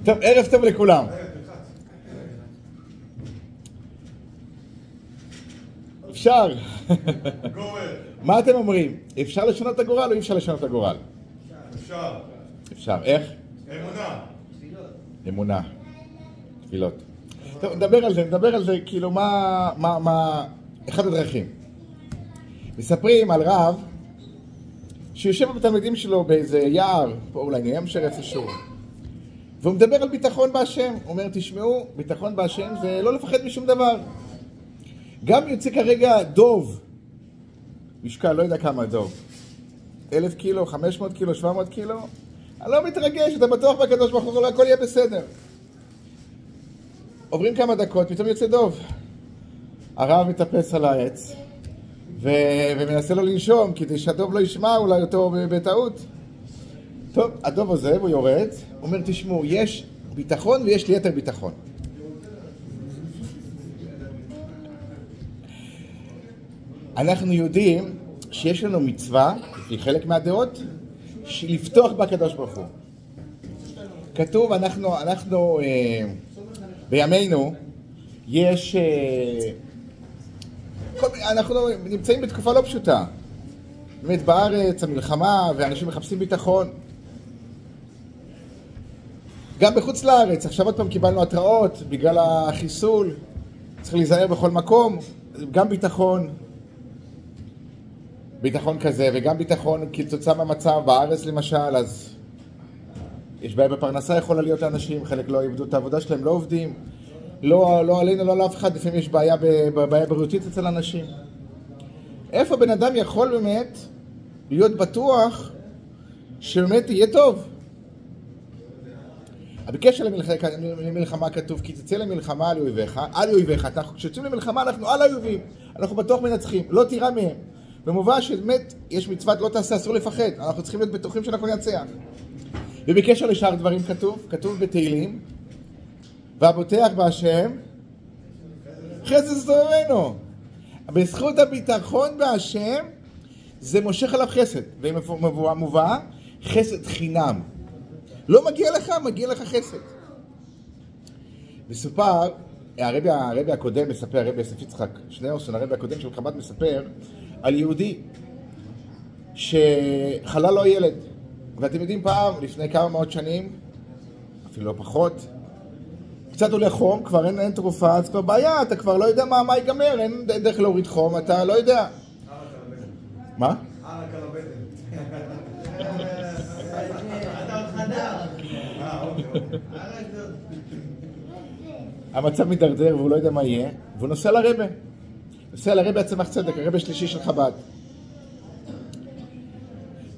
טוב, ערב טוב לכולם. אפשר. מה אתם אומרים? אפשר לשנות את הגורל או אי אפשר לשנות את הגורל? אפשר. אפשר. איך? אמונה. אמונה. תפילות. טוב, נדבר על זה, כאילו מה אחד הדרכים. מספרים על רב שיושב בתלמידים שלו באיזה יער, פה אולי נהיה שרף איזשהו, והוא מדבר על ביטחון בהשם. הוא אומר, תשמעו, ביטחון בהשם זה לא לפחד משום דבר. גם יוצא כרגע דוב, משקל, לא יודע כמה דוב, 1,000 קילו, 500 קילו, 700 קילו, אני לא מתרגש, אתה בטוח בקדוש ברוך הוא, הכל יהיה בסדר. עוברים כמה דקות, פתאום יוצא דוב. הרב מטפס על העץ ומנסה לו לנשום כדי שהדוב לא ישמע אולי אותו בטעות. טוב, הדוב עוזב, הוא יורד, הוא אומר, תשמעו, יש ביטחון ויש ליתר ביטחון. אנחנו יודעים שיש לנו מצווה, לפי חלק מהדעות, לפתוח בקדוש ברוך הוא. כתוב, אנחנו בימינו, אנחנו נמצאים בתקופה לא פשוטה. באמת בארץ, המלחמה, ואנשים מחפשים ביטחון. גם בחוץ לארץ, עכשיו עוד פעם קיבלנו התראות בגלל החיסול. צריך להיזהר בכל מקום, גם ביטחון. ביטחון כזה, וגם ביטחון כתוצאה מהמצב בארץ למשל, אז יש בעיה בפרנסה יכולה להיות לאנשים, חלק לא איבדו את העבודה שלהם, לא עובדים, לא עלינו, לא לאף אחד, לפעמים יש בעיה בריאותית אצל אנשים. איפה בן אדם יכול באמת להיות בטוח שבאמת יהיה טוב? בקשר למלחמה כתוב, כי תצא למלחמה על אויביך, כשיוצאים למלחמה אנחנו על האויבים, אנחנו בטוח מנצחים, לא תירא מהם. במובן שבאמת יש מצוות לא תעשה, אסור לפחד, אנחנו צריכים להיות בטוחים שאנחנו נצח. ובקשר לשאר דברים כתוב בתהילים, והבוטח בהשם חסד סובבנו. בזכות הביטחון בהשם זה מושך עליו חסד, ומובא חסד חינם. לא מגיע לך, מגיע לך חסד. מסופר, הרבי הקודם מספר, הרבי יוסף יצחק שניאורסון, הרבי הקודם של חב"ד מספר על יהודי שחלה לו ילד. ואתם יודעים פעם, לפני כמה מאות שנים, אפילו לא פחות, קצת עולה חום, כבר אין תרופה, אז כבר בעיה, אתה כבר לא יודע מה ייגמר, אין דרך להוריד חום, אתה לא יודע. מה? ערק על הבטן. אתה עוד חדר. המצב מתדרדר והוא לא יודע מה יהיה, והוא נוסע לרבי. נוסע לרבי הצמח צדק, הרבי השלישי של חב"ד.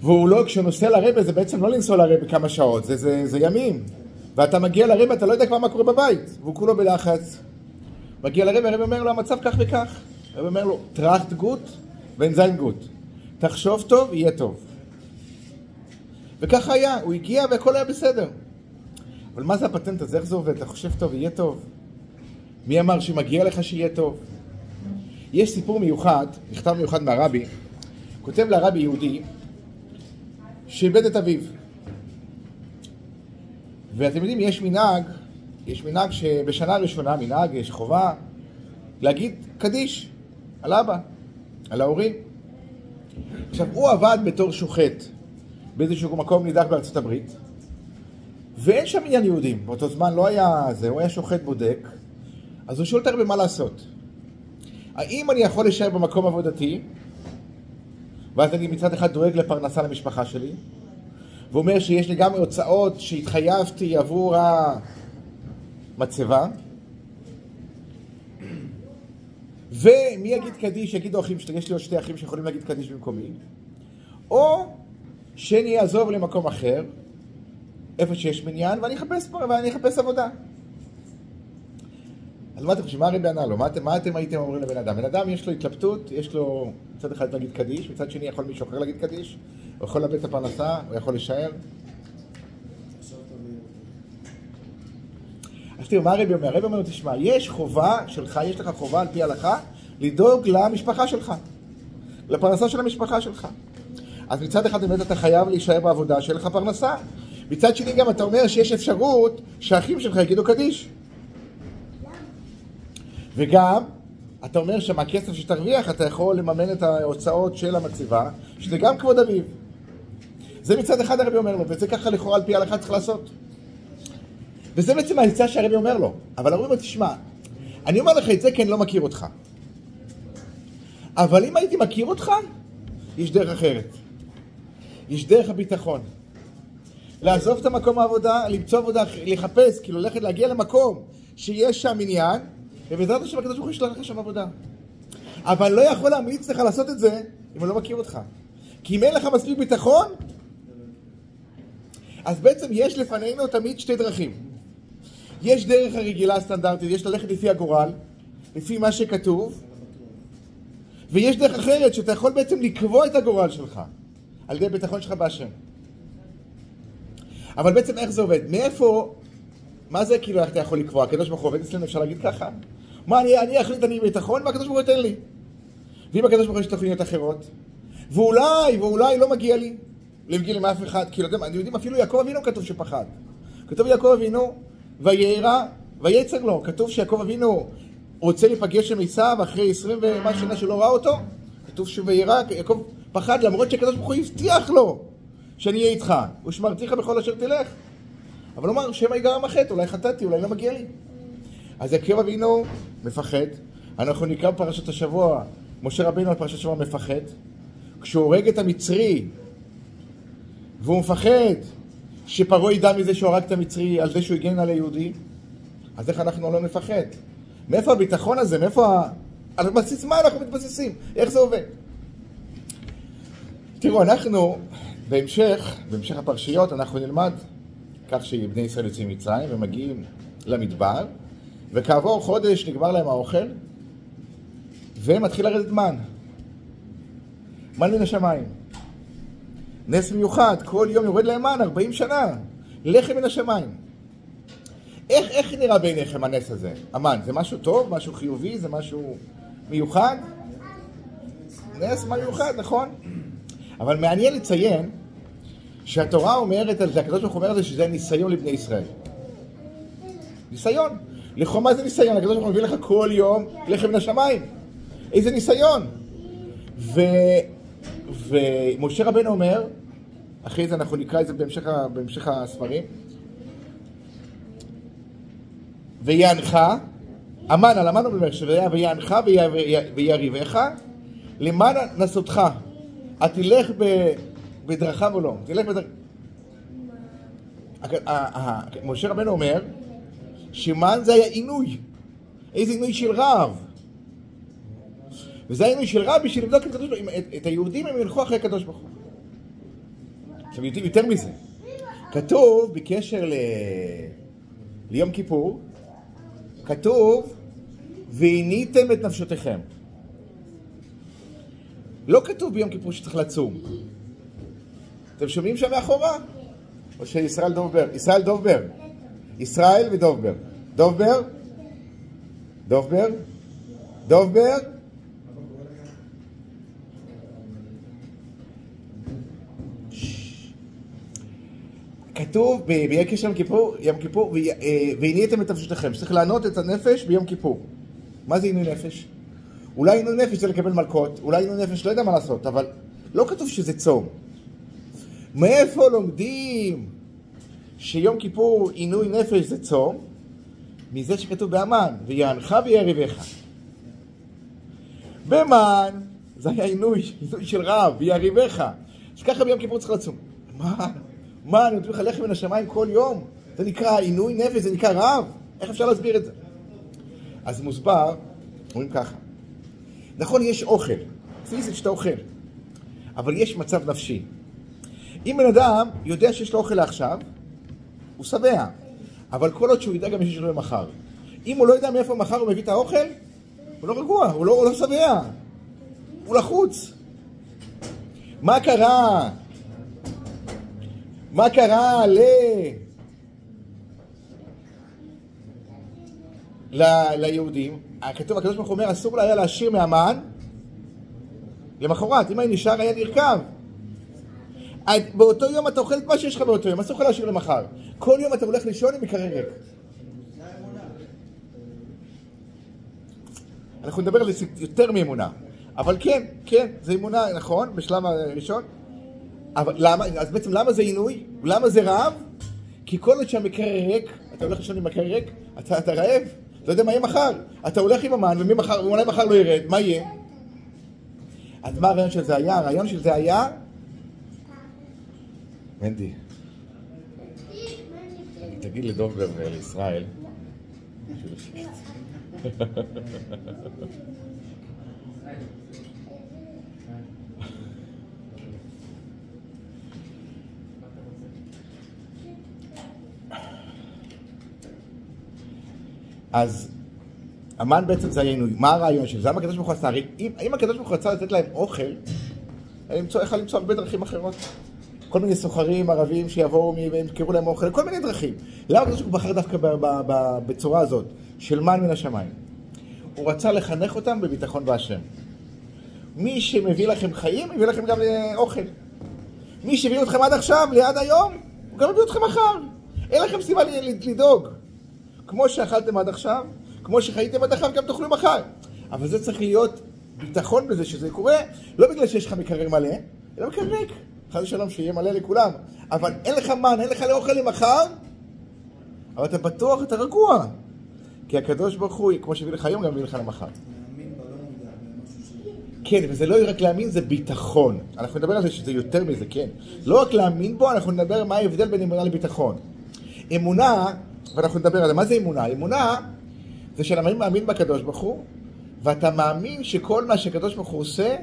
והוא לא, כשהוא נוסע לרבי זה בעצם לא לנסוע לרבי כמה שעות, זה ימים. ואתה מגיע לרבי, אתה לא יודע כבר מה קורה בבית, והוא כולו בלחץ. מגיע לרבי, הרבי אומר לו, המצב כך וכך. הרבי אומר לו, טראכט גוט ואין זין גוט. תחשוב טוב, יהיה טוב. וככה היה, הוא הגיע והכל היה בסדר. אבל מה זה הפטנט הזה? איך זה עובד? אתה חושב טוב, יהיה טוב. מי אמר שמגיע לך שיהיה טוב? יש סיפור מיוחד, מכתב מיוחד מהרבי, כותב לרבי יהודי, שאיבד את אביו. ואתם יודעים, יש מנהג שבשנה הראשונה, מנהג, יש חובה, להגיד קדיש על אבא, על ההורים. עכשיו, הוא עבד בתור שוחט, באיזשהו מקום נידח בארצות הברית, ואין שם עניין יהודים. באותו זמן לא היה זה, הוא היה שוחט בודק, אז הוא שואל את הרבה מה לעשות. האם אני יכול להישאר במקום עבודתי, ואז אני מצד אחד דואג לפרנסה למשפחה שלי, ואומר שיש לי גם הוצאות שהתחייבתי עבור המצבה, ומי יגיד קדיש? יגידו אחים שלי, יש לי עוד שתי אחים שיכולים להגיד קדיש במקומי, או שאני אעזוב למקום אחר, איפה שיש מניין, ואני אחפש עבודה. אז מה אתם חושבים? מה הרבי ענה לו? מה אתם הייתם אומרים לבן אדם? בן אדם יש לו התלבטות, יש לו מצד אחד להגיד קדיש, מצד שני יכול מישהו אחר להגיד קדיש, הוא יכול לאבד את הפרנסה, הוא יכול להישאר. אז תראו, מה הרבי אומר? הרבי אומר, תשמע, יש חובה שלך, יש לך חובה על פי ההלכה, לדאוג למשפחה שלך, לפרנסה של המשפחה שלך. אז מצד אחד באמת אתה חייב להישאר בעבודה, שיהיה לך פרנסה. מצד שני גם אתה אומר שיש אפשרות שהאחים שלך יגידו קדיש. וגם אתה אומר שמהכסף שתרוויח אתה יכול לממן את ההוצאות של המצבה, שזה גם כבוד אביו. זה מצד אחד הרבי אומר לו, וזה ככה לכאורה על פי ההלכה צריך לעשות. וזה בעצם העצה שהרבי אומר לו. אבל הרבי אומר, תשמע, אני אומר לך את זה כי אני לא מכיר אותך. אבל אם הייתי מכיר אותך, יש דרך אחרת. יש דרך הביטחון. לעזוב את המקום העבודה, למצוא עבודה, לחפש, כאילו ללכת להגיע למקום שיש שם עניין, ובעזרת השם הקדוש ברוך הוא ישלח לך שם עבודה. אבל לא יכול להמליץ לך לעשות את זה אם הוא לא מכיר אותך. כי אם אין לך מספיק ביטחון, אז בעצם יש לפנינו תמיד שתי דרכים. יש דרך הרגילה הסטנדרטית, יש ללכת לפי הגורל, לפי מה שכתוב, ויש דרך אחרת שאתה יכול בעצם לקבוע את הגורל שלך, על ידי ביטחון שלך בהשם. אבל בעצם איך זה עובד? מאיפה, מה זה כאילו איך אתה יכול לקבוע? הקדוש ברוך הוא עובד אצלנו, אפשר להגיד ככה? מה, אני אחליט אני ביטחון והקדוש ברוך הוא ייתן לי. ואם הקדוש ברוך הוא יש תוכניות אחרות, ואולי לא מגיע לי, לא מגיע לי מאף אחד, כאילו אני יודעים אפילו יעקב אבינו כתוב שפחד. כתוב יעקב אבינו, וירא, ויצר לו. כתוב שיעקב אבינו רוצה להיפגש עם עשיו אחרי 20 ומה שנה שלא ראה אותו. כתוב שוירא, יעקב פחד למרות שהקדוש ברוך הוא הבטיח לו שאני אהיה איתך. ושמרתיך בכל אשר תלך. אבל הוא אמר, שמא ייגרם החטא, אולי חטאתי, אולי לא מגיע לי. אז יעקב אבינו מפחד. אנחנו נקרא בפרשת השבוע, משה רבינו על פרשת השבוע מפחד. כשהוא הורג את המצרי, והוא מפחד שפרעה ידע מזה שהוא הרג את המצרי על זה שהוא הגן על היהודי, אז איך אנחנו לא מפחד? מאיפה הביטחון הזה? על בסיס מה אנחנו מתבססים? איך זה עובד? תראו, אנחנו בהמשך הפרשיות אנחנו נלמד כך שבני ישראל יוצאים מצרים ומגיעים למדבר, וכעבור חודש נגמר להם האוכל, ומתחיל לרדת מן מן השמיים. נס מיוחד, כל יום יורד להם מן, 40 שנה, לחם מן השמיים. איך נראה בעיניכם הנס הזה? המן, זה משהו טוב, משהו חיובי, זה משהו מיוחד? נס מיוחד, נכון? אבל מעניין לציין שהתורה אומרת על זה, הקדוש ברוך הוא אומר על זה שזה ניסיון לבני ישראל. ניסיון. לכאורה מה זה ניסיון? הקדוש ברוך הוא מביא לך כל יום לחם מן השמיים. איזה ניסיון? ומשה רבנו אומר, אחרי זה אנחנו נקרא את זה בהמשך הספרים, ויענך, המן, על המן הוא אומר, ויענך ויריבך, למען נסותך. תלך בדרכיו או לא? תלך בדרכיו. משה רבנו אומר, שמן זה היה עינוי. איזה עינוי של רב. וזה העינוי של רב בשביל לבדוק את היהודים הם ילכו אחרי הקדוש ברוך הוא. עכשיו יותר מזה. כתוב בקשר ליום כיפור, כתוב, ועיניתם את נפשותיכם. לא כתוב ביום כיפור שצריך לצום. אתם שומעים שם מאחורה? או שישראל דובבר? ישראל דובבר. ישראל ודובבר. דובבר? דובבר? דובבר? כתוב ביקש יום כיפור, ועיניתם את נפשותיכם, שצריך לענות את הנפש ביום כיפור. מה זה עינוי נפש? אולי עינוי נפש זה לקבל מלכות, אולי עינוי נפש לא יודע מה לעשות, אבל לא כתוב שזה צום. מאיפה לומדים שיום כיפור עינוי נפש זה צום? מזה שכתוב באמן, ויענך ויריבך. במן זה היה עינוי של רב, ויריבך. אז ככה ביום כיפור צריך לצום. מה, אני נותן לך לחם מן השמיים כל יום? זה נקרא עינוי נפש, זה נקרא רב? איך אפשר להסביר את זה? אז מוסבר, אומרים ככה. נכון, יש אוכל, פיזית שאתה אוכל, אבל יש מצב נפשי. אם בן אדם יודע שיש לו אוכל לעכשיו, הוא שבע, אבל כל עוד שהוא ידע גם שיש לו למחר. אם הוא לא יודע מאיפה מחר הוא מביא את האוכל, הוא לא רגוע, הוא לא שבע, הוא לחוץ. מה קרה? מה קרה ליהודים? הכתוב, הקדוש ברוך הוא אומר, אסור לה היה להשאיר מהמן למחרת, אם היה נשאר היה נרכב. באותו יום אתה אוכל את מה שיש לך באותו יום, אז אתה יכול להשאיר למחר. כל יום אתה הולך לישון עם מקרר ריק. אנחנו נדבר על זה יותר מאמונה. אבל כן, זה אמונה, נכון, בשלב הראשון. אבל למה? אז בעצם למה זה עינוי? למה זה רעב? כי כל עוד שהמקרר ריק, אתה הולך לישון עם מקרר ריק, אתה רעב. לא יודע מה יהיה מחר. אתה הולך עם המן, ואולי מחר לא ירד, מה יהיה? אז מה הרעיון של זה היה? הרעיון של זה היה... מנדי, תגיד לדוב לישראל. אז המן בעצם זה העינוי. מה הרעיון של זה? למה הקדוש ברוך הוא עשה? הרי אם הקדוש ברוך הוא רצה לתת להם אוכל, יכול למצוא הרבה דרכים אחרות. כל מיני סוחרים ערבים שיבואו וימכרו להם אוכל, כל מיני דרכים. למה הקדוש ברוך הוא בחר דווקא בצורה הזאת, של מן מן השמיים? הוא רצה לחנך אותם בביטחון בהשם. מי שמביא לכם חיים, מביא לכם גם אוכל. מי שהביא אתכם עד עכשיו, ליד היום, הוא גם מביא אתכם מחר. אין לכם סיבה לדאוג. כמו שאכלתם עד עכשיו, כמו שחייתם עד עכשיו, גם תאכלו מחר. אבל זה צריך להיות ביטחון בזה שזה קורה, לא בגלל שיש לך מקרר מלא, אלא מקרר ריק. חד ושלום שיהיה מלא לכולם. אבל אין לך מן, אין לך לאוכל למחר, אבל אתה בטוח, אתה רגוע. כי הקדוש ברוך הוא, כמו שהביא לך היום, גם מביא לך למחר. להאמין בלא מודע, במשהו ש... כן, וזה לא רק להאמין, זה ביטחון. אנחנו נדבר על זה שזה יותר מזה, כן. לא רק להאמין בו, אנחנו נדבר מה ההבדל בין אמונה לביטחון. אמונה, ואנחנו נדבר על זה, מה זה אמונה? אמונה זה שאתה מאמין בקדוש ברוך הוא, ואתה מאמין שכל מה שהקדוש ברוך הוא עושה,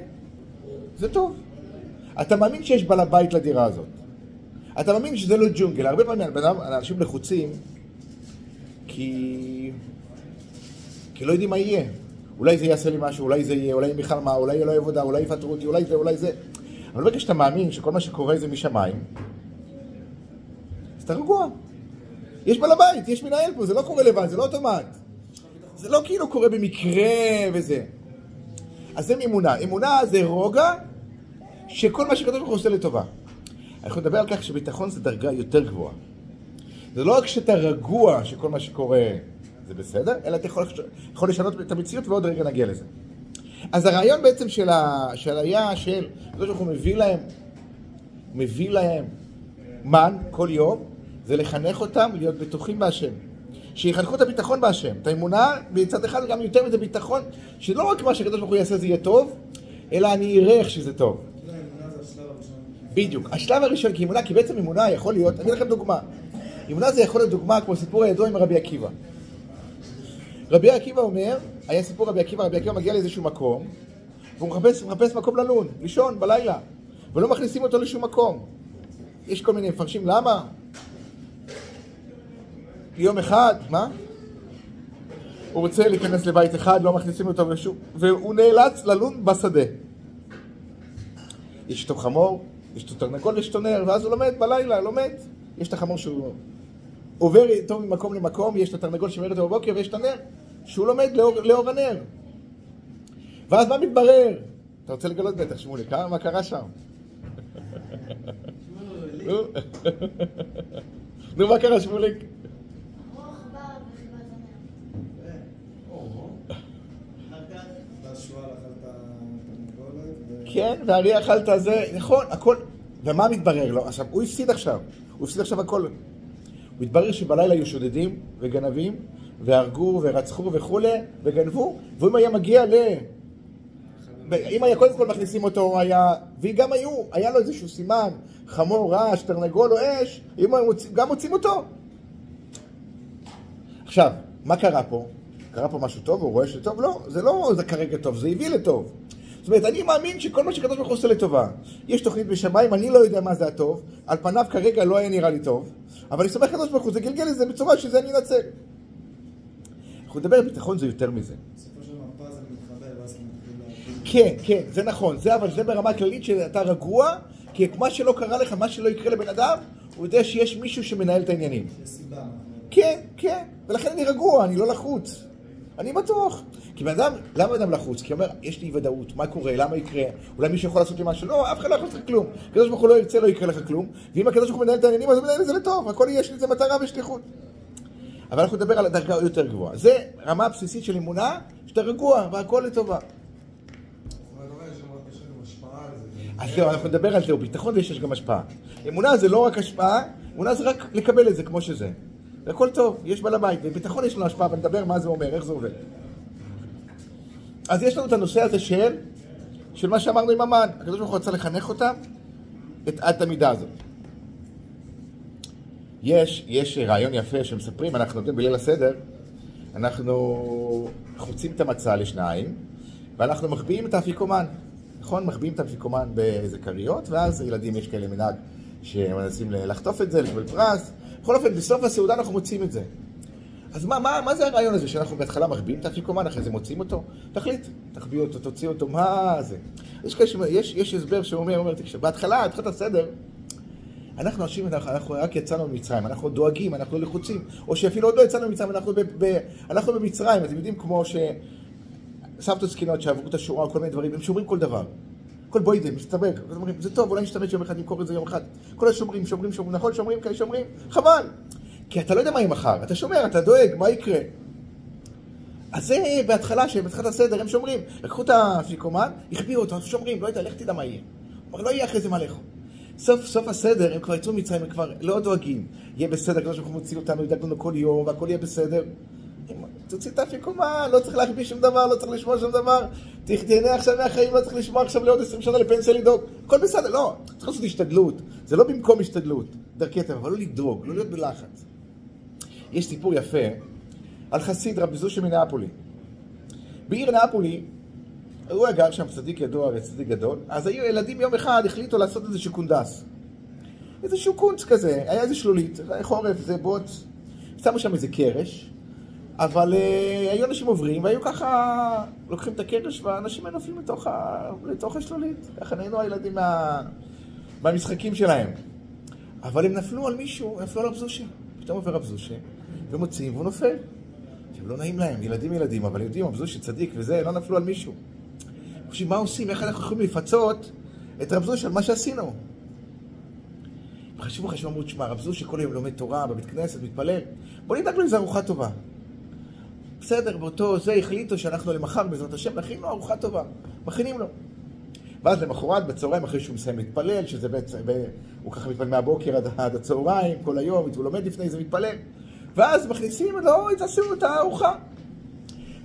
זה טוב. אתה מאמין שיש בעל הבית לדירה הזאת. אתה מאמין שזה לא ג'ונגל. הרבה פעמים אנשים לחוצים, כי לא יודעים מה יהיה. אולי זה יעשה לי משהו, אולי זה יהיה, אולי יהיה מלחמה, אולי יהיה לא עבודה, אולי יפטרו אותי, אולי זה. אבל ברגע שאתה מאמין שכל מה שקורה זה משמיים, אז אתה רגוע. יש בעל הבית, יש מנהל פה, זה לא קורה לבד, זה לא אוטומט. זה לא כאילו קורה במקרה וזה. אז זה אמונה. אמונה זה רוגע, שכל מה שקדוש ברוך הוא עושה לטובה. אנחנו נדבר על כך שביטחון זה דרגה יותר גבוהה. זה לא רק שאתה רגוע שכל מה שקורה זה בסדר, אלא אתה יכול לשנות את המציאות ועוד רגע נגיע לזה. אז הרעיון בעצם של היה של קדוש ברוך הוא מביא להם מן כל יום, זה לחנך אותם להיות בטוחים בהשם. שיחנכו את הביטחון בהשם. את האמונה בצד אחד גם יותר מזה ביטחון, שלא רק מה שקדוש ברוך הוא יעשה זה יהיה טוב, אלא אני אראה איך שזה טוב. בדיוק. השלב הראשון, כי בעצם אמונה יכול להיות, אני אגיד לכם דוגמה. אמונה זה יכול להיות דוגמה כמו סיפור הידוע עם רבי עקיבא. רבי עקיבא אומר, היה סיפור רבי עקיבא מגיע לאיזשהו מקום, והוא מחפש מקום ללון, לישון בלילה, ולא מכניסים אותו לשום מקום. יש כל מיני מפרשים, למה? יום אחד, מה? הוא רוצה להיכנס לבית אחד, לא מכניסים אותו לשום, והוא נאלץ ללון בשדה. יש אותו חמור, יש אותו תרנגול ויש אותו נר, ואז הוא לומד בלילה, יש את החמור שהוא עובר איתו ממקום למקום, יש את התרנגול שמר אותו בבוקר, ויש את הנר שהוא לומד לאור הנר. ואז מה מתברר? אתה רוצה לגלות בטח, שמוליק, מה קרה שם? נו, מה קרה, שמוליק? כן, והארי אכל את זה, נכון, הכל, ומה מתברר לו? עכשיו, הוא הפסיד עכשיו הכל. הוא התברר שבלילה היו שודדים וגנבים, והרגו ורצחו וכולי, וגנבו, ואם היה מגיע אם היה קודם כל מכניסים אותו, וגם היה לו איזשהו סימן, חמור, רעש, תרנגול או אש, גם מוצאים אותו. עכשיו, מה קרה פה? קרה פה משהו טוב, הוא רואה שטוב? לא, זה כרגע טוב, זה הביא לטוב. זאת אומרת, אני מאמין שכל מה שקדוש ברוך הוא עושה לטובה. יש תוכנית בשמיים, אני לא יודע מה זה הטוב, על פניו כרגע לא היה נראה לי טוב, אבל אני סומך קדוש ברוך הוא, זה גלגל לזה בצורה שזה אני אנצל. אנחנו נדבר על ביטחון, זה יותר מזה. בסופו של מפה זה מתחבר, ואז מתחיל כן, זה נכון, אבל זה ברמה כללית שאתה רגוע, כי מה שלא קרה לך, מה שלא יקרה לבן אדם, הוא יודע שיש מישהו שמנהל את העניינים. יש סיבה. כן, ולכן אני רגוע, אני לא לחוץ. אני בטוח. כי אדם, למה אדם לחוץ? כי הוא אומר, יש לי ודאות, מה קורה, למה יקרה, אולי מישהו יכול לעשות לי משהו, לא, אף אחד לא יכול לעשות לך כלום. הקדוש ברוך הוא לא ירצה, לא יקרה לך כלום, ואם הקדוש ברוך הוא מנהל את העניינים, אז הוא מנהל את זה לטוב, הכל יש לזה מטרה ושליחות. אבל אנחנו נדבר על הדרגה יותר גבוהה. זה רמה בסיסית של אמונה, שאתה רגוע, והכל לטובה. אז זהו, אנחנו נדבר על זה, ביטחון ויש גם השפעה. אמונה זה לא רק השפעה, אמונה זה רק לקבל את זה כמו שזה. והכל טוב, יש בעל הבית, וביטחון יש לנו השפעה, ונדבר מה זה אומר, איך זה עובד. אז יש לנו את הנושא הזה של מה שאמרנו עם המן. הקדוש ברוך הוא רצה לחנך אותם, את המידה הזאת. יש רעיון יפה שמספרים, אנחנו נותנים בליל הסדר, אנחנו חוצים את המצה לשניים, ואנחנו מחביאים את האפיקומן. נכון? מחביאים את האפיקומן באיזה קריות, ואז ילדים יש כאלה מנהג שמנסים לחטוף את זה, לקבל פרס. בכל אופן, בסוף הסעודה אנחנו מוצאים את זה. אז מה זה הרעיון הזה שאנחנו בהתחלה מחביאים את האפיקומן, אחרי זה מוצאים אותו? תחליט, תחביא אותו, תוציא אותו, מה זה? יש הסבר שאומר, תקשיב, בהתחלה, התחלת הסדר, אנחנו רק יצאנו ממצרים, אנחנו דואגים, אנחנו לחוצים, או שאפילו עוד לא יצאנו ממצרים, אנחנו במצרים, אתם יודעים כמו סבתות זקנות שעברו את השורה, כל מיני דברים, הם שומרים כל דבר. כל בוידם, מסתבר, זה טוב, אולי נשתמש יום אחד, נמכור את זה יום אחד. כל השומרים, נכון, שומרים, כאלה שומרים, חבל. כי אתה לא יודע מה יהיה מחר, אתה שומר, אתה דואג, מה יקרה? אז זה בהתחלה, שבהתחלת הסדר, הם שומרים. לקחו את האפיקומן, החביאו אותו, שומרים, לא יודע, לך תדע מה יהיה. אבל לא יהיה אחרי זה מה לכו. סוף הסדר, הם כבר יצאו מצרים, הם כבר לא דואגים. יהיה בסדר, כמו שאנחנו מוצאים אותנו, ידאג לנו כל יום, והכל יהיה בסדר. תוציא את האפיקומן, לא צריך להחביא שום דבר, לא צריך לשמוע שום דבר. תהנה עכשיו מהחיים, לא צריך לשמוע עכשיו לעוד 20 שנה לפנסיה לדאוג. הכל בסדר, לא. צריך לעשות השתדלות. זה לא במקום השתדלות, דרכי טבע, אבל לא לדאוג, לא להיות בלחץ. יש סיפור יפה על חסיד רבי זושה מנאפולי. בעיר נאפולי, הוא גר שם צדיק ידוע, צדיק גדול, אז היו ילדים יום אחד החליטו לעשות איזשהו קונדס. איזשהו קונץ כזה, היה איזה שלולית, חורף, זה בוץ, שמו שם איזה קרש, אבל היו אנשים עוברים, והיו ככה, לוקחים את הקרש, והאנשים נופלים לתוך השלולית. ככה נהנו הילדים מהמשחקים שלהם. אבל הם נפלו על מישהו, נפלו על רב זושה. פתאום עובר רב זושה, ומוצאים, והוא נופל. עכשיו, לא נעים להם, ילדים, אבל יודעים, רב זושה צדיק וזה, לא נפלו על מישהו. חושבים, מה עושים? איך אנחנו יכולים לפצות את רב זושה על מה שעשינו? חשבו, אמרו, תשמע, רב זושה כל היום לומד תורה, בבית כנסת, מתפלל. בוא נדאג לו איזו ארוחה טובה. בסדר, באותו זה החליטו שאנחנו למחר בעזרת השם נכין לו ארוחה טובה, מכינים לו. ואז למחרת בצהריים אחרי שהוא מסיים להתפלל, שזה בעצם, הוא ככה מתפלל מהבוקר עד הצהריים, כל היום, הוא לומד לפני זה מתפלל, ואז מכניסים לו, תעשו את הארוחה.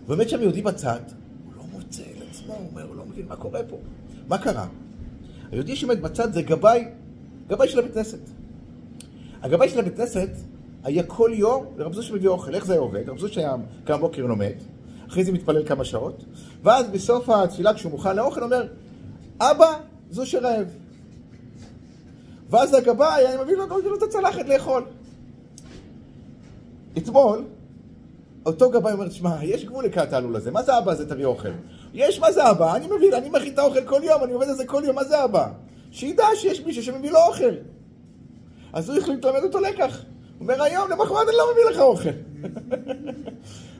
ובאמת שם יהודי בצד, הוא לא מוצא לעצמו, הוא אומר, הוא לא מבין מה קורה פה. מה קרה? היהודי שעומד בצד זה גבאי של הבית כנסת. הגבאי של הבית כנסת היה כל יום לרב זושה מביא אוכל. איך זה היה עובד? רב זושה היה כמה בוקר לומד, אחרי זה מתפלל כמה שעות, ואז בסוף התפילה כשהוא מוכן לאוכל אומר, אבא, זושה רעב. ואז הגבאי היה מביא לו את הצלחת לאכול. אתמול, אותו גבאי אומר, תשמע, יש גבול לקראת העלול הזה, מה זה אבא הזה תביא אוכל? יש, מה זה אבא? אני מבין, אני מכין את האוכל כל יום, אני עובד על זה כל יום, מה זה אבא? שידע שיש מישהו שמביא לו אוכל. אז הוא החליט ללמד אותו לקח. הוא אומר, היום למחרת אני לא מביא לך אוכל.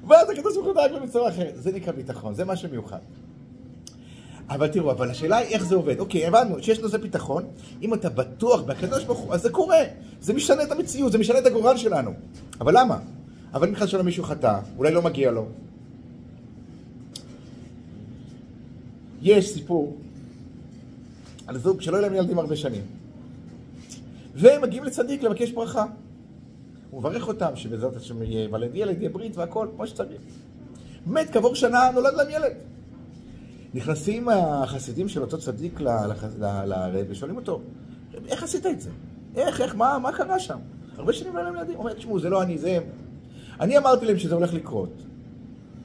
ואז הקדוש ברוך הוא דאג בצורה אחרת. זה נקרא ביטחון, זה משהו מיוחד. אבל תראו, אבל השאלה היא איך זה עובד. אוקיי, הבנו שיש לזה ביטחון. אם אתה בטוח בקדוש ברוך הוא, אז זה קורה. זה משנה את המציאות, זה משנה את הגורל שלנו. אבל למה? אבל אם חשבנו מישהו חטא, אולי לא מגיע לו. יש סיפור על זוג שלא יהיה להם ילדים הרבה שנים. והם מגיעים לצדיק לבקש ברכה. הוא מברך אותם שבעזרת השם יהיה ילד, יהיה ברית והכל, כמו שצריך. באמת, כעבור שנה נולד להם ילד. נכנסים החסידים של אותו צדיק לרב ושואלים אותו, איך עשית את זה? איך, מה קרה שם? הרבה שנים לא להם ילדים. הוא אומר, תשמעו, זה לא אני, זה הם. אני אמרתי להם שזה הולך לקרות.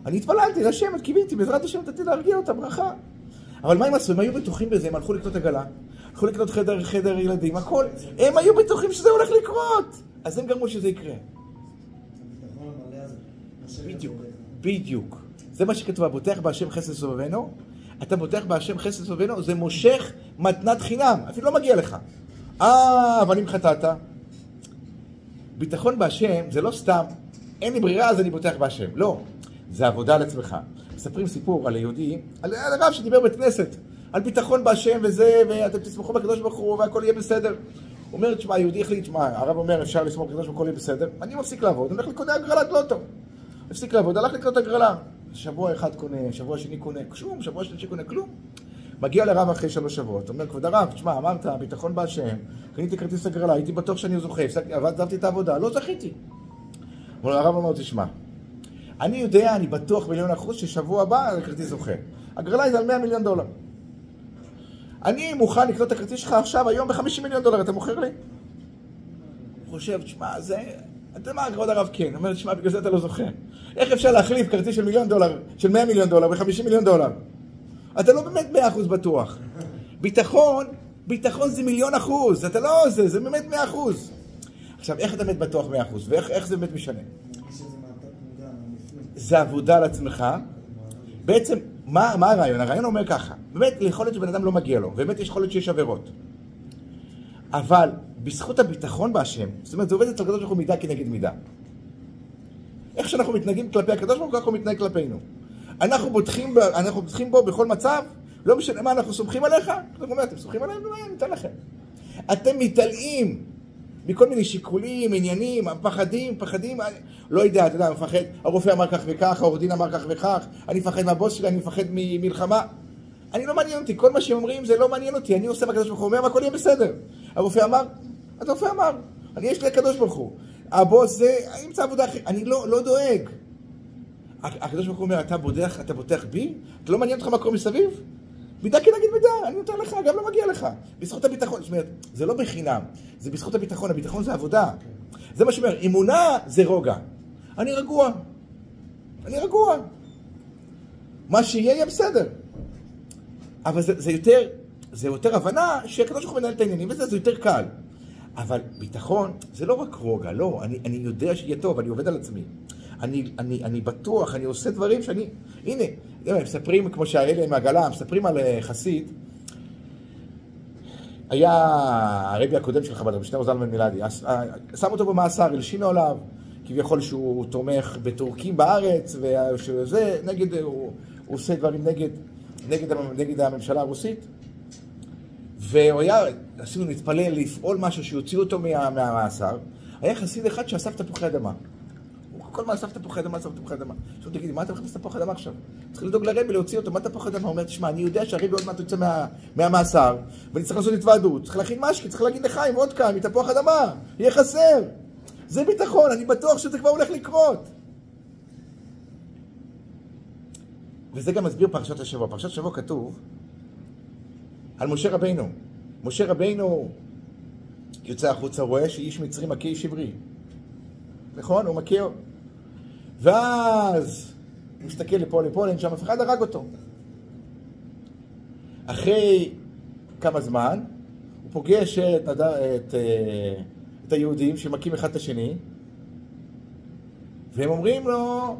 אני התפללתי לשם, קיוויתי, בעזרת השם תתתי להרגיע אותה, ברכה. אבל מה הם עשו? הם היו בטוחים בזה, הם הלכו לקנות עגלה, הלכו לקנות חדר ילדים, הכל. הם היו בטוחים שזה הולך לקרות. אז הם גרמו שזה יקרה. בדיוק. זה מה שכתוב, בוטח בהשם חסד סובבנו. אתה בוטח בהשם חסד סובבנו, זה מושך מתנת חינם, אפילו לא מגיע לך. אבל אם חטאת, ביטחון בהשם זה לא סתם, אין לי ברירה אז אני בוטח בהשם. לא, זה עבודה על עצמך. מספרים סיפור על היהודי, על הרב שדיבר בית כנסת, על ביטחון בהשם וזה, ואתם תסמכו בקדוש ברוך הוא והכל יהיה בסדר. הוא אומר, תשמע, היהודי החליט, תשמע, הרב אומר, אפשר לסמוך בקדוש ברוך הוא יהיה בסדר, אני מפסיק לעבוד, אני הולך לקנות הגרלת לוטו. הפסיק לעבוד, הלך לקנות הגרלה. שבוע אחד קונה, שבוע שני קונה, כלום, שבוע שלישי קונה, כלום. מגיע לרב אחרי 3 שבועות, אומר, כבוד הרב, תשמע, אמרת, ביטחון בהשם, קניתי כרטיס הגרלה, הייתי בטוח שאני זוכה, עזבתי את העבודה, לא זכיתי. הרב אומר, תשמע, אני יודע, אני בטוח $1,000,000 ששבוע הבא הכרטיס זוכה. הגרלה זה על $100 מיליון. אני מוכן לקנות את הכרטיס שלך עכשיו, היום $50 מיליון, אתה מוכר לי? הוא חושב, תשמע, זה... אתה מה, כבוד הרב כן, אומר, תשמע, בגלל זה אתה לא זוכה. איך אפשר להחליף כרטיס של $1,000,000, של $100 מיליון ו$50 מיליון? אתה לא באמת 100% בטוח. ביטחון זה 1,000,000%, אתה לא זה, זה באמת 100%. עכשיו, איך אתה באמת בטוח 100%? ואיך זה באמת משנה? זה עבודה על עצמך. בעצם, מה הרעיון? הרעיון אומר ככה, באמת, יכול להיות שבן אדם לא מגיע לו, באמת יכול להיות שיש עבירות. אבל בזכות הביטחון בהשם, זאת אומרת, זה עובד אצל הקדוש ברוך הוא מידה כנגד מידה. איך שאנחנו מתנהגים כלפי הקדוש ברוך הוא, ככה הוא מתנהג כלפינו. אנחנו בוטחים בו בכל מצב, לא משנה מה, אנחנו סומכים עליך? הוא אומר, אתם סומכים עליהם? לא, אני אתן לכם. אתם מתעלעים מכל מיני שיקולים, עניינים, פחדים, לא יודע, אתה יודע, מפחד, הרופא אמר כך וכך, העורך דין אמר כך וכך, אני מפחד מהבוס שלי, אני מפחד ממלחמה. אני לא מעניין אותי, כל מה שהם אומרים זה לא מעניין אותי, אני עושה בקדוש ברוך הוא, אומר, והכל יהיה בסדר. הרופא אמר, אני יש לי הקדוש ברוך הוא. הבוס זה, אני אמצא עבודה אחרת, אני לא דואג. הקדוש ברוך הוא אומר, אתה בוטח בי? אתה לא מעניין אותך מה קורה מסביב? מידה כנגד מידה, אני נותן לך, גם לא מגיע לך. בזכות הביטחון, זאת אומרת, זה לא בחינם, זה בזכות הביטחון, הביטחון זה עבודה. זה מה שאומר, אמונה זה רוגע. אני רגוע. מה שיהיה בסדר. אבל זה יותר הבנה שהקדוש ברוך הוא מנהל את העניינים, וזה יותר קל. אבל ביטחון זה לא רק רוגע, לא, אני יודע שיהיה טוב, אני עובד על עצמי. אני בטוח, אני עושה דברים שאני... הנה, מספרים, כמו שהאלה מהגלה, מספרים על חסיד. היה הרבי הקודם של חב"ד, רבי שניאור זלמן מלאדי, שם אותו במאסר, הלשינו עליו, כביכול שהוא תומך בטורקים בארץ, ושזה, הוא עושה דברים נגד הממשלה הרוסית. והוא היה, עשינו להתפלל, לפעול משהו שיוציאו אותו מהמאסר. היה חסיד אחד שאסף תפוחי אדמה. כל מה אסף תפוחי אדמה. עכשיו תגידי, מה אתה מחפש תפוחי אדמה עכשיו? צריך לדאוג לרבי, להוציא אותו, מה תפוחי אדמה? הוא אומר, תשמע, אני יודע שהרבי עוד מעט יוצא מהמאסר, ואני צריך לעשות התוועדות, צריך להכין משקי, צריך להגיד לחיים, וודקה, מתפוח אדמה, יהיה חסר. זה ביטחון, אני בטוח שזה כבר הולך לקרות. וזה גם מסביר פרשת השבוע. פרשת השבוע כתוב על משה רבינו. משה רבינו יוצא החוצה, רואה שאיש מצרי מכה איש עברי. נכון? הוא מכה. ואז הוא מסתכל לפה, אין שם אף אחד, הרג אותו. אחרי כמה זמן, הוא פוגש את היהודים שמכים אחד את השני, והם אומרים לו,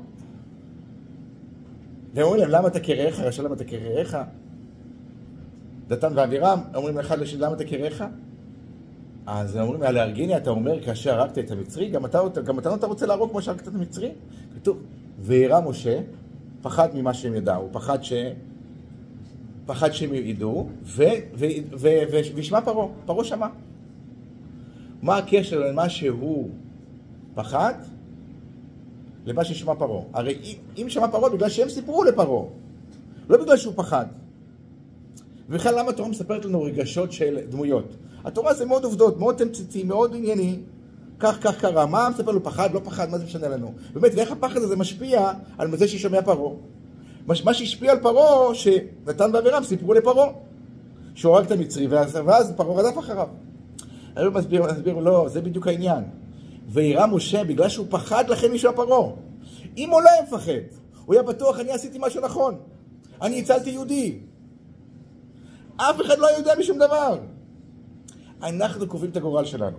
למה אתה קרעך? רשע, למה אתה קרעך? דתן ואבירם אומרים לאחד לשני, למה אתה קרעך? אז הם אומרים, להרגיני, אתה אומר, כאשר הרגת את המצרי, גם אתה רוצה להרוג כמו שהרגת את המצרי? כתוב, וירא משה, פחד ממה שהם ידעו, הוא פחד שהם ידעו, וישמע פרעה שמע. מה הקשר בין מה שהוא פחד למה ששמע פרעה? הרי אם שמע פרעה, בגלל שהם סיפרו לפרעה, לא בגלל שהוא פחד. ובכלל למה התורה מספרת לנו רגשות של דמויות? התורה זה מאוד עובדות, מאוד תמצתי, מאוד ענייני, כך קרה. מה מספר לו, פחד, לא פחד, מה זה משנה לנו? באמת, ואיך הפחד הזה משפיע על זה ששומע פרעה? מה שהשפיע על פרעה, שנתן ואבירם סיפרו לפרעה, שהוא הרג את המצרי, ואז פרעה רדף אחריו. אני מסביר, לא, זה בדיוק העניין. וירא משה, בגלל שהוא פחד לכן משמע פרעה. אם הוא לא היה מפחד, הוא היה בטוח, אני עשיתי משהו נכון. אני הצלתי יהודי. אף אחד לא יודע משום דבר. אנחנו קובעים את הגורל שלנו.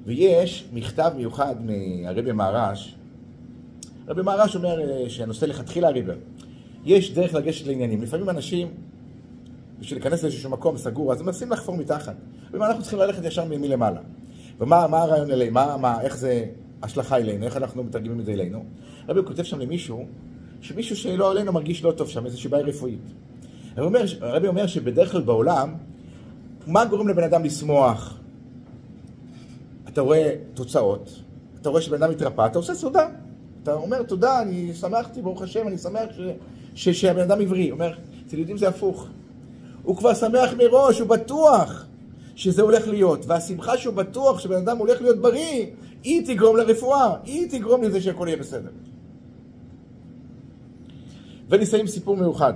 ויש מכתב מיוחד מהרבי מהר"ש. הרבי מהר"ש אומר שהנושא לכתחילה הרבי. יש דרך לגשת לעניינים. לפעמים אנשים, בשביל להיכנס לאיזשהו מקום סגור, אז הם מנסים לחפור מתחת. ואנחנו צריכים ללכת ישר מלמעלה. ומה הרעיון אלינו? איך זה השלכה אלינו? איך אנחנו מתרגמים את זה אלינו? הרבי כותב שם למישהו שמישהו שלא עלינו מרגיש לא טוב שם, איזושהי בעיה רפואית. הרבי אומר שבדרך כלל בעולם, מה גורם לבן אדם לשמוח? אתה רואה תוצאות, אתה רואה שבן אדם מתרפא, אתה עושה סעודה. אתה אומר, תודה, אני שמחתי, ברוך השם, אני שמח שהבן אדם עברי. הוא אומר, אצל יהודים זה הפוך. הוא כבר שמח מראש, הוא בטוח שזה הולך להיות. והשמחה שהוא בטוח שבן אדם הולך להיות בריא, היא תגרום לרפואה, היא תגרום לזה שהכל יהיה בסדר. ונסיים סיפור מיוחד.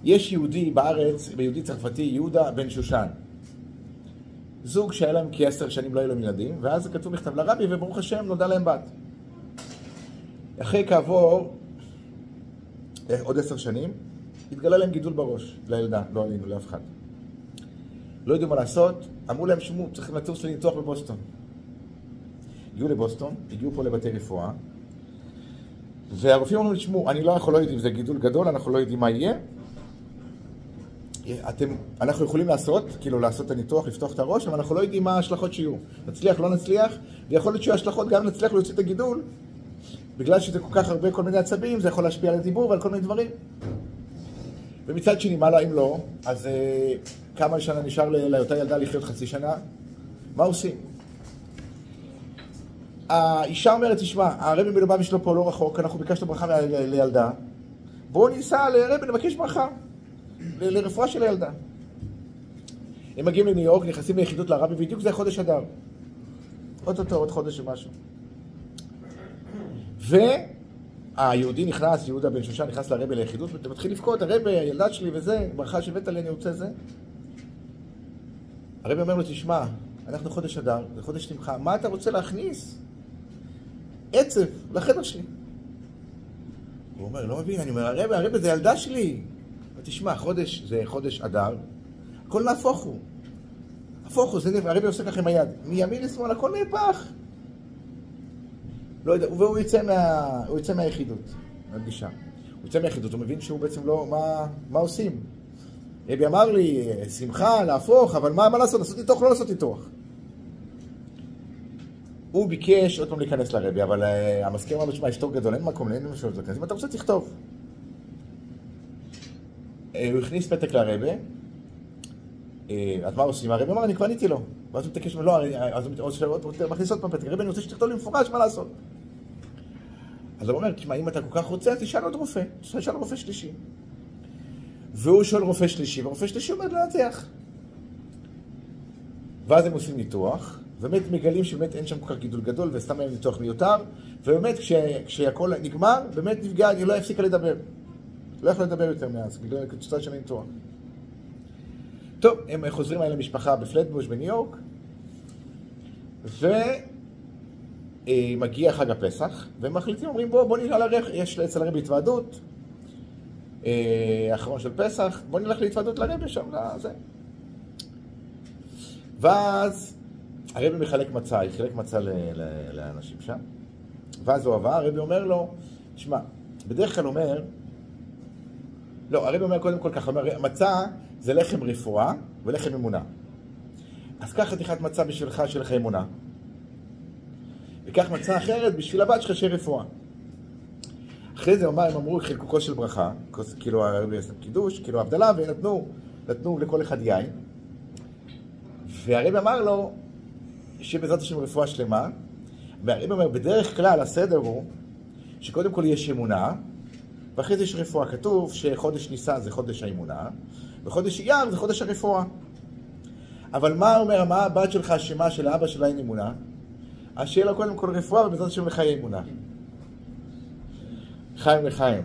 יש יהודי בארץ, ביהודי צרפתי, יהודה בן שושן. זוג שהיה להם כ10 שנים לא היו להם ילדים, ואז כתוב מכתב לרבי, וברוך השם נולדה להם בת. אחרי כעבור עוד 10 שנים, התגלה להם גידול בראש לילדה, לא עלינו, לאף אחד. לא ידעו מה לעשות, אמרו להם שמו, צריכים לטוס לניתוח בבוסטון. הגיעו לבוסטון, הגיעו פה לבתי רפואה, והרופאים אמרו לי, שמו, אני לא יודעים אם זה גידול גדול, אנחנו לא יודעים מה יהיה. אנחנו יכולים לעשות את הניתוח, לפתוח את הראש, אבל אנחנו לא יודעים מה ההשלכות שיהיו. נצליח, לא נצליח, ויכול להיות שיהיו השלכות, גם נצליח להוציא את הגידול, בגלל שזה כל כך הרבה כל מיני עצבים, זה יכול להשפיע על הדיבור ועל כל מיני דברים. ומצד שני, מה לא, אם לא, אז כמה שנה נשאר לאותה ילדה לחיות חצי שנה? מה עושים? האישה אומרת, תשמע, הרבי מלובביץ' שלו פה לא רחוק, אנחנו ביקשנו ברכה לילדה, בואו ניסע לרבי, נבקש ברכה לרפואה של הילדה. הם מגיעים לניו יורק, נכנסים ליחידות לרבי, בדיוק זה חודש אדר. עוד חודש ומשהו. והיהודי נכנס, יהודה בן שושן, נכנס לרבי ליחידות, ומתחיל לבכות, הרבי, הילדה שלי וזה, ברכה שבאת עלינו, יוצא זה. הרבי אומר לו, תשמע, אנחנו חודש אדר, זה חודש שמחה, מה אתה רוצה להכניס? עצב, לחדר שלי. הוא אומר, לא מבין, אני אומר, הרבי זה ילדה שלי. תשמע, חודש זה חודש אדר, הכל נהפוך הוא. הפוך הוא, זה נהפך, הרבי עושה ככה עם היד. מימין לשמאל, הכל נהפך. לא יודע, והוא יצא מהיחידות, מהפגישה. הוא יצא מהיחידות, הוא מבין שהוא בעצם לא, מה עושים? רבי אמר לי, שמחה, להפוך, אבל מה לעשות? לעשות ניתוח, לא לעשות ניתוח. הוא ביקש עוד פעם להיכנס לרבי, אבל המזכיר אמר לו, תשמע, יש תור גדול, אין מקום, אין משהו לזה. אם אתה רוצה, תכתוב. הוא הכניס פתק לרבי, אז מה עושים? הרבי אמר, אני כבר עניתי לו. ואז הוא מתקש, לא, אז הוא מכניס עוד פעם פתק. הרבי, אני רוצה שתכתוב לי מפורש, מה לעשות? אז הוא אומר, תשמע, אם אתה כל כך רוצה, תשאל עוד רופא. תשאל רופא שלישי. והוא שואל רופא שלישי, ורופא שלישי עומד לנתח. ואז הם עושים ניתוח, ובאמת מגלים שבאמת אין שם כל כך גידול גדול, וסתם היה ניתוח מיותר, ובאמת כשהכל נגמר, באמת נפגע, אני לא הפסיקה לדבר. לא יכול לדבר יותר מאז, בגלל כתוצאה של הניתוח. טוב, הם חוזרים אל המשפחה בפלטבוש בניו יורק, ומגיע חג הפסח, והם מחליטים, אומרים בוא נראה לרחם, יש אצל הרבי התוועדות, האחרון של פסח, בוא נלך להתוועדות לרבי שם, לזה. ואז הרבי מחלק מצה, יחלק מצה לאנשים שם, ואז הוא עבר, הרבי אומר לו, תשמע, בדרך כלל אומר, לא, הרבי אומר קודם כל ככה, אומר, מצה זה לחם רפואה ולחם אמונה. אז קח חתיכת מצה בשבילך שלך אמונה, וקח מצה אחרת בשביל הבת שלך של רפואה. אחרי זה הם אמרו חלקוקו של ברכה, כאילו הרבי עשה קידוש, כאילו הבדלה, ונתנו לכל אחד יין. והרבי אמר לו שבעזרת השם רפואה שלמה, והרבי אומר, בדרך כלל הסדר הוא שקודם כל יש אמונה, ואחרי זה יש רפואה. כתוב שחודש ניסן זה חודש האמונה, וחודש אייר זה חודש הרפואה. אבל מה אומר, מה הבת שלך אשמה של האבא שלה אין אמונה? שיהיה לה קודם כל רפואה, ובעזרת השם לחיי אמונה. חיים לחיים.